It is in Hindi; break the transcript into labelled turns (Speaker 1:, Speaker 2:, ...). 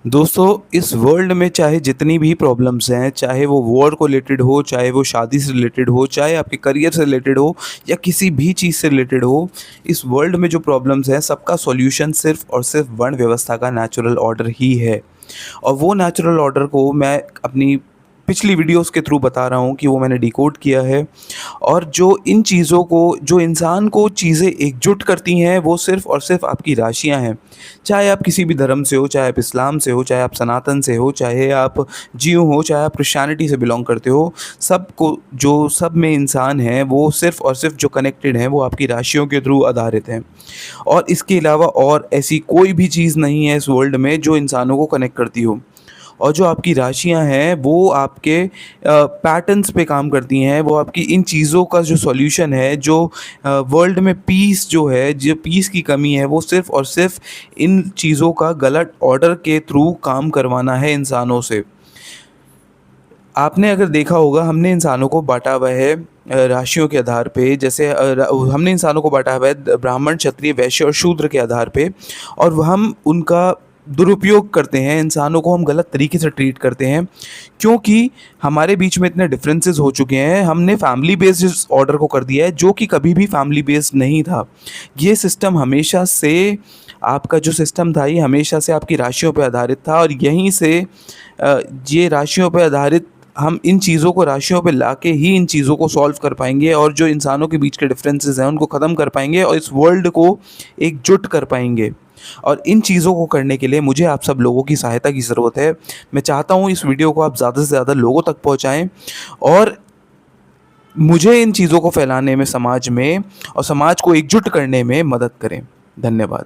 Speaker 1: दोस्तों, इस वर्ल्ड में चाहे जितनी भी प्रॉब्लम्स हैं, चाहे वो वॉर को रिलेटेड हो, चाहे वो शादी से रिलेटेड हो, चाहे आपके करियर से रिलेटेड हो या किसी भी चीज़ से रिलेटेड हो, इस वर्ल्ड में जो प्रॉब्लम्स हैं सबका सॉल्यूशन सिर्फ़ और सिर्फ़ वर्ण व्यवस्था का नेचुरल ऑर्डर ही है। और वो नेचुरल ऑर्डर को मैं अपनी पिछली वीडियोज़ के थ्रू बता रहा हूँ कि वो मैंने डिकोड किया है। और जो इन चीज़ों को जो इंसान को चीज़ें एकजुट करती हैं वो सिर्फ़ और सिर्फ़ आपकी राशियाँ हैं। चाहे आप किसी भी धर्म से हो, चाहे आप इस्लाम से हो, चाहे आप सनातन से हो, चाहे आप जीव हो, चाहे आप क्रिश्चियनिटी से बिलॉन्ग करते हो, सबको जो सब में इंसान हैं वो सिर्फ़ और सिर्फ़ जो कनेक्टेड हैं वो आपकी राशियों के थ्रू आधारित हैं। और इसके अलावा और ऐसी कोई भी चीज़ नहीं है इस वर्ल्ड में जो इंसानों को कनेक्ट करती हो। और जो आपकी राशियाँ हैं वो आपके पैटर्न्स पे काम करती हैं, वो आपकी इन चीज़ों का जो सॉल्यूशन है, जो वर्ल्ड में पीस जो है, जो पीस की कमी है, वो सिर्फ़ और सिर्फ़ इन चीज़ों का गलत ऑर्डर के थ्रू काम करवाना है इंसानों से। आपने अगर देखा होगा, हमने इंसानों को बाँटा हुआ है राशियों के आधार पे। जैसे हमने इंसानों को बाँटा हुआ है ब्राह्मण, क्षत्रिय, वैश्य और शूद्र के आधार पे। और हम उनका दुरुपयोग करते हैं, इंसानों को हम गलत तरीके से ट्रीट करते हैं, क्योंकि हमारे बीच में इतने डिफरेंसेस हो चुके हैं। हमने फैमिली बेस्ड इस ऑर्डर को कर दिया है, जो कि कभी भी फैमिली बेस्ड नहीं था। ये सिस्टम हमेशा से, आपका जो सिस्टम था ये हमेशा से आपकी राशियों पे आधारित था। और यहीं से ये राशियों पे आधारित, हम इन चीज़ों को राशियों पे लाके ही इन चीज़ों को सॉल्व कर पाएँगे और जो इंसानों के बीच के डिफरेंसेस हैं उनको ख़त्म कर पाएँगे और इस वर्ल्ड को एकजुट कर पाएँगे। और इन चीज़ों को करने के लिए मुझे आप सब लोगों की सहायता की ज़रूरत है। मैं चाहता हूँ इस वीडियो को आप ज़्यादा से ज़्यादा लोगों तक पहुँचाएँ और मुझे इन चीज़ों को फैलाने में समाज में और समाज को एकजुट करने में मदद करें। धन्यवाद।